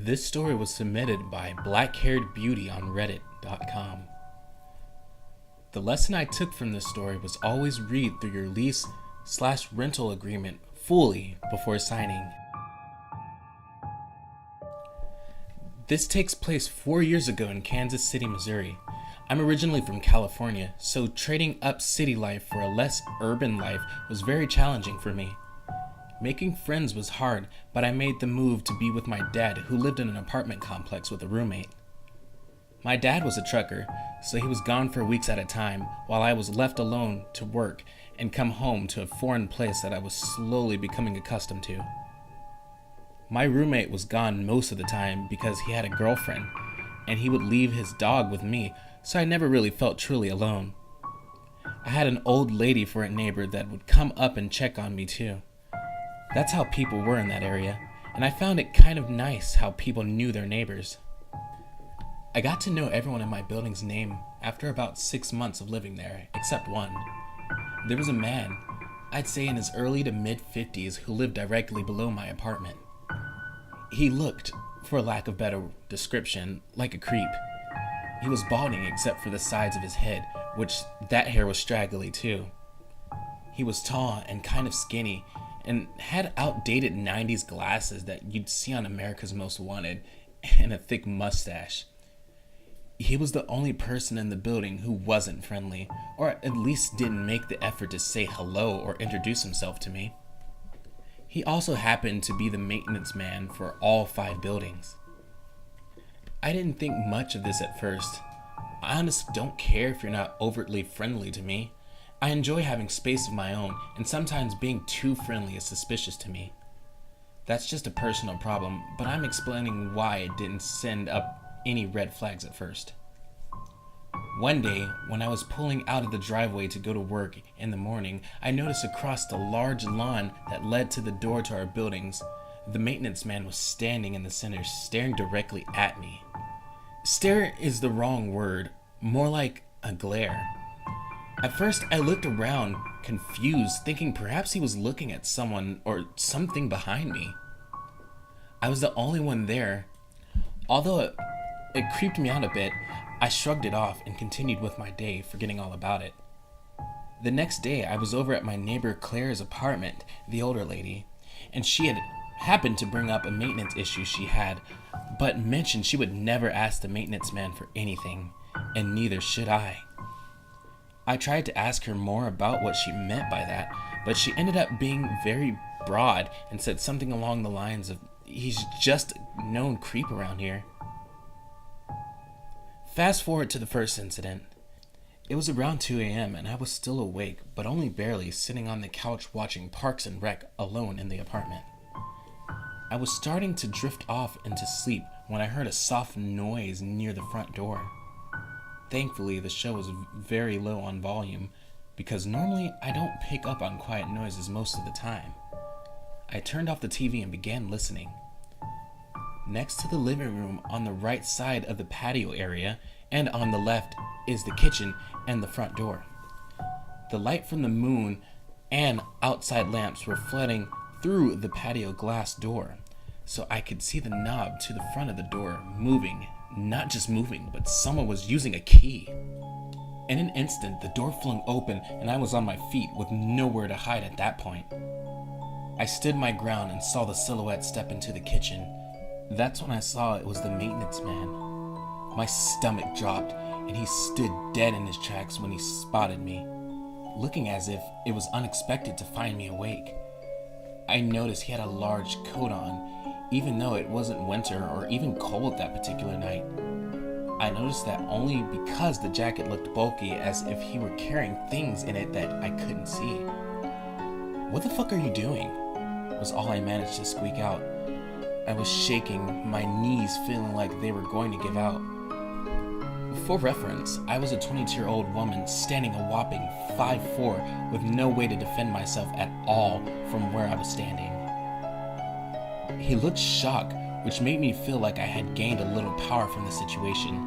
This story was submitted by Black-Haired Beauty on Reddit.com. The lesson I took from this story was always read through your lease/rental agreement fully before signing. This takes place 4 years ago in Kansas City, Missouri. I'm originally from California, so trading up city life for a less urban life was very challenging for me. Making friends was hard, but I made the move to be with my dad, who lived in an apartment complex with a roommate. My dad was a trucker, so he was gone for weeks at a time while I was left alone to work and come home to a foreign place that I was slowly becoming accustomed to. My roommate was gone most of the time because he had a girlfriend, and he would leave his dog with me, so I never really felt truly alone. I had an old lady for a neighbor that would come up and check on me too. That's how people were in that area, and I found it kind of nice how people knew their neighbors. I got to know everyone in my building's name after about 6 months of living there, except one. There was a man, I'd say in his early to mid-50s, who lived directly below my apartment. He looked, for lack of better description, like a creep. He was balding except for the sides of his head, which that hair was straggly too. He was tall and kind of skinny, and had outdated 90s glasses that you'd see on America's Most Wanted, and a thick mustache. He was the only person in the building who wasn't friendly, or at least didn't make the effort to say hello or introduce himself to me. He also happened to be the maintenance man for all 5 buildings. I didn't think much of this at first. I honestly don't care if you're not overtly friendly to me. I enjoy having space of my own, and sometimes being too friendly is suspicious to me. That's just a personal problem, but I'm explaining why it didn't send up any red flags at first. One day, when I was pulling out of the driveway to go to work in the morning, I noticed across the large lawn that led to the door to our buildings, the maintenance man was standing in the center, staring directly at me. Stare is the wrong word, more like a glare. At first, I looked around, confused, thinking perhaps he was looking at someone or something behind me. I was the only one there. Although it creeped me out a bit, I shrugged it off and continued with my day, forgetting all about it. The next day, I was over at my neighbor Claire's apartment, the older lady, and she had happened to bring up a maintenance issue she had, but mentioned she would never ask the maintenance man for anything, and neither should I. I tried to ask her more about what she meant by that, but she ended up being very broad and said something along the lines of, "He's just a known creep around here." Fast forward to the first incident. It was around 2 a.m. and I was still awake, but only barely, sitting on the couch watching Parks and Rec alone in the apartment. I was starting to drift off into sleep when I heard a soft noise near the front door. Thankfully, the show was very low on volume, because normally I don't pick up on quiet noises most of the time. I turned off the TV and began listening. Next to the living room on the right side of the patio area, and on the left, is the kitchen and the front door. The light from the moon and outside lamps were flooding through the patio glass door, so I could see the knob to the front of the door moving. Not just moving, but someone was using a key. In an instant, the door flung open and I was on my feet with nowhere to hide at that point. I stood my ground and saw the silhouette step into the kitchen. That's when I saw it was the maintenance man. My stomach dropped and he stood dead in his tracks when he spotted me, looking as if it was unexpected to find me awake. I noticed he had a large coat on, even though it wasn't winter or even cold that particular night. I noticed that only because the jacket looked bulky, as if he were carrying things in it that I couldn't see. "What the fuck are you doing?" was all I managed to squeak out. I was shaking, my knees feeling like they were going to give out. For reference, I was a 22-year-old woman standing a whopping 5'4", with no way to defend myself at all from where I was standing. He looked shocked, which made me feel like I had gained a little power from the situation.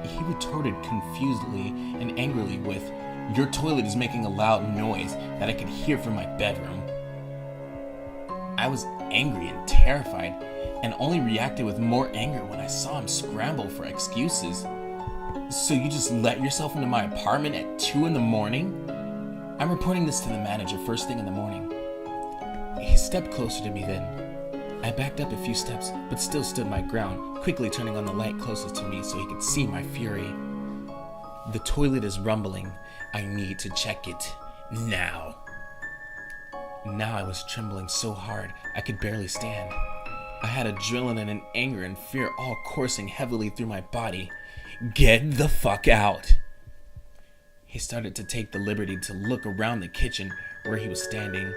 He retorted confusedly and angrily with, "Your toilet is making a loud noise that I could hear from my bedroom." I was angry and terrified, and only reacted with more anger when I saw him scramble for excuses. So you just let yourself into my apartment at 2 in the morning? I'm reporting this to the manager first thing in the morning. He stepped closer to me then. I backed up a few steps, but still stood my ground, quickly turning on the light closest to me so he could see my fury. The toilet is rumbling. I need to check it. Now. Now I was trembling so hard I could barely stand. I had adrenaline and anger and fear all coursing heavily through my body. Get the fuck out! He started to take the liberty to look around the kitchen where he was standing.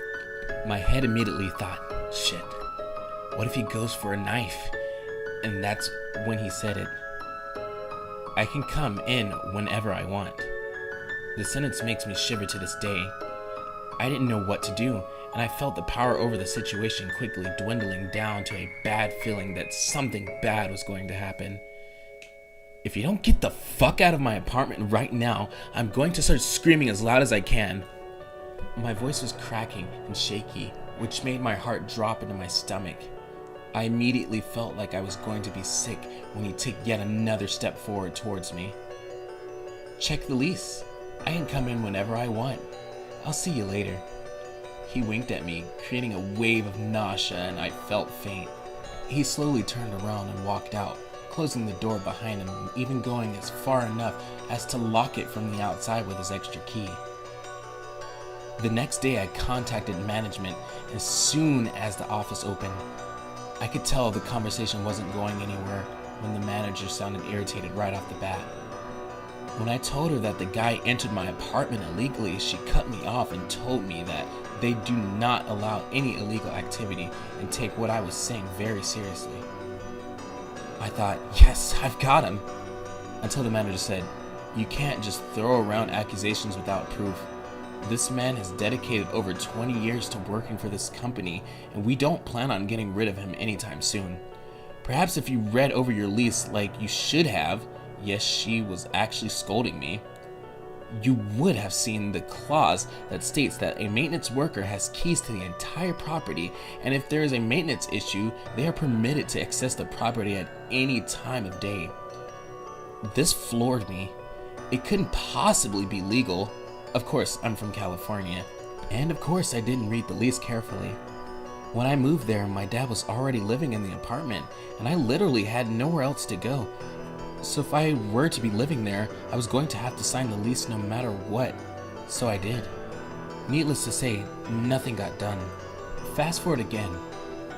My head immediately thought, shit, what if he goes for a knife? And that's when he said it. I can come in whenever I want. The sentence makes me shiver to this day. I didn't know what to do, and I felt the power over the situation quickly dwindling down to a bad feeling that something bad was going to happen. If you don't get the fuck out of my apartment right now, I'm going to start screaming as loud as I can. My voice was cracking and shaky, which made my heart drop into my stomach. I immediately felt like I was going to be sick when he took yet another step forward towards me. Check the lease. I can come in whenever I want. I'll see you later. He winked at me, creating a wave of nausea, and I felt faint. He slowly turned around and walked out, closing the door behind him, and even going as far enough as to lock it from the outside with his extra key. The next day I contacted management as soon as the office opened. I could tell the conversation wasn't going anywhere when the manager sounded irritated right off the bat. When I told her that the guy entered my apartment illegally, she cut me off and told me that they do not allow any illegal activity and take what I was saying very seriously. I thought, yes, I've got him. Until the manager said, you can't just throw around accusations without proof. This man has dedicated over 20 years to working for this company, and we don't plan on getting rid of him anytime soon. Perhaps if you read over your lease like you should have, yes, she was actually scolding me, you would have seen the clause that states that a maintenance worker has keys to the entire property, and if there is a maintenance issue, they are permitted to access the property at any time of day. This floored me. It couldn't possibly be legal. Of course, I'm from California, and of course I didn't read the lease carefully. When I moved there, my dad was already living in the apartment, and I literally had nowhere else to go. So if I were to be living there, I was going to have to sign the lease no matter what. So I did. Needless to say, nothing got done. Fast forward again.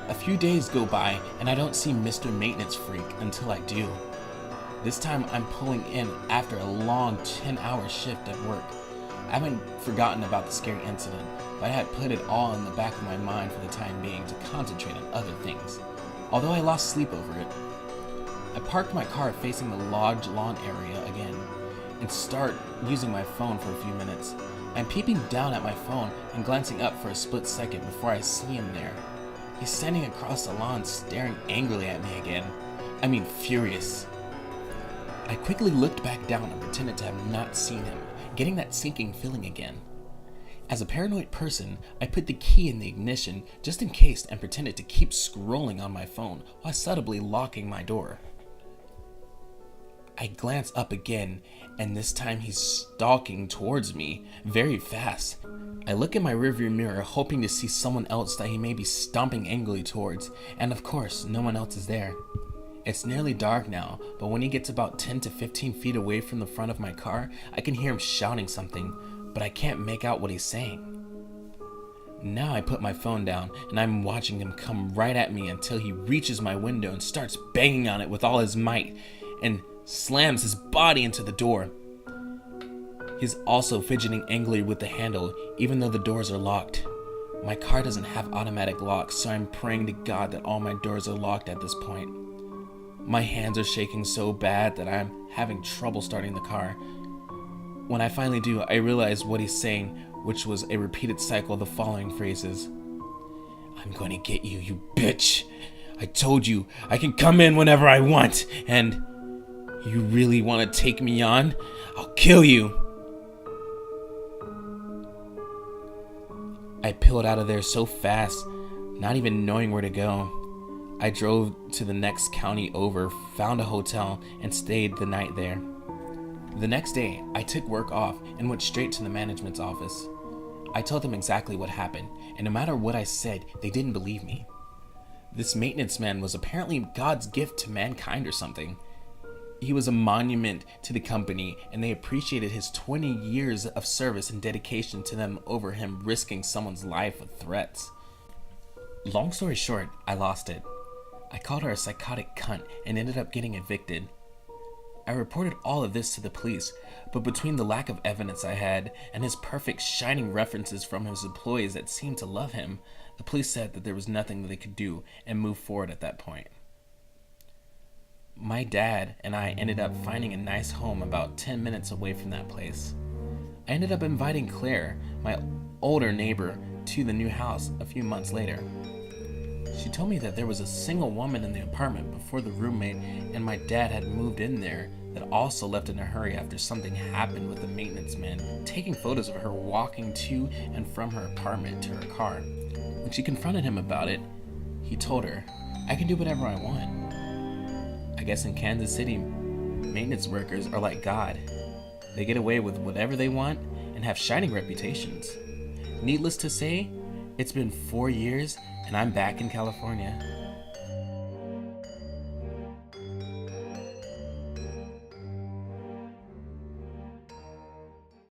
A few days go by, and I don't see Mr. Maintenance Freak until I do. This time I'm pulling in after a long 10-hour shift at work. I haven't forgotten about the scary incident, but I had put it all in the back of my mind for the time being to concentrate on other things, although I lost sleep over it. I parked my car facing the lodge lawn area again and start using my phone for a few minutes. I'm peeping down at my phone and glancing up for a split second before I see him there. He's standing across the lawn staring angrily at me again. I mean furious. I quickly looked back down and pretended to have not seen him, getting that sinking feeling again. As a paranoid person, I put the key in the ignition just in case and pretended to keep scrolling on my phone while subtly locking my door. I glance up again, and this time he's stalking towards me very fast. I look in my rearview mirror hoping to see someone else that he may be stomping angrily towards, and of course, no one else is there. It's nearly dark now, but when he gets about 10 to 15 feet away from the front of my car, I can hear him shouting something, but I can't make out what he's saying. Now I put my phone down, and I'm watching him come right at me until he reaches my window and starts banging on it with all his might, and slams his body into the door. He's also fidgeting angrily with the handle, even though the doors are locked. My car doesn't have automatic locks, so I'm praying to God that all my doors are locked at this point. My hands are shaking so bad that I'm having trouble starting the car. When I finally do, I realize what he's saying, which was a repeated cycle of the following phrases. I'm going to get you, you bitch. I told you I can come in whenever I want, and you really want to take me on? I'll kill you. I peeled out of there so fast, not even knowing where to go. I drove to the next county over, found a hotel, and stayed the night there. The next day, I took work off and went straight to the management's office. I told them exactly what happened, and no matter what I said, they didn't believe me. This maintenance man was apparently God's gift to mankind or something. He was a monument to the company, and they appreciated his 20 years of service and dedication to them over him risking someone's life with threats. Long story short, I lost it. I called her a psychotic cunt and ended up getting evicted. I reported all of this to the police, but between the lack of evidence I had and his perfect shining references from his employees that seemed to love him, the police said that there was nothing that they could do and moved forward at that point. My dad and I ended up finding a nice home about 10 minutes away from that place. I ended up inviting Claire, my older neighbor, to the new house a few months later. She told me that there was a single woman in the apartment before the roommate and my dad had moved in there that also left in a hurry after something happened with the maintenance man, taking photos of her walking to and from her apartment to her car. When she confronted him about it, he told her, "I can do whatever I want." I guess in Kansas City, maintenance workers are like God. They get away with whatever they want and have shining reputations. Needless to say, it's been 4 years and I'm back in California.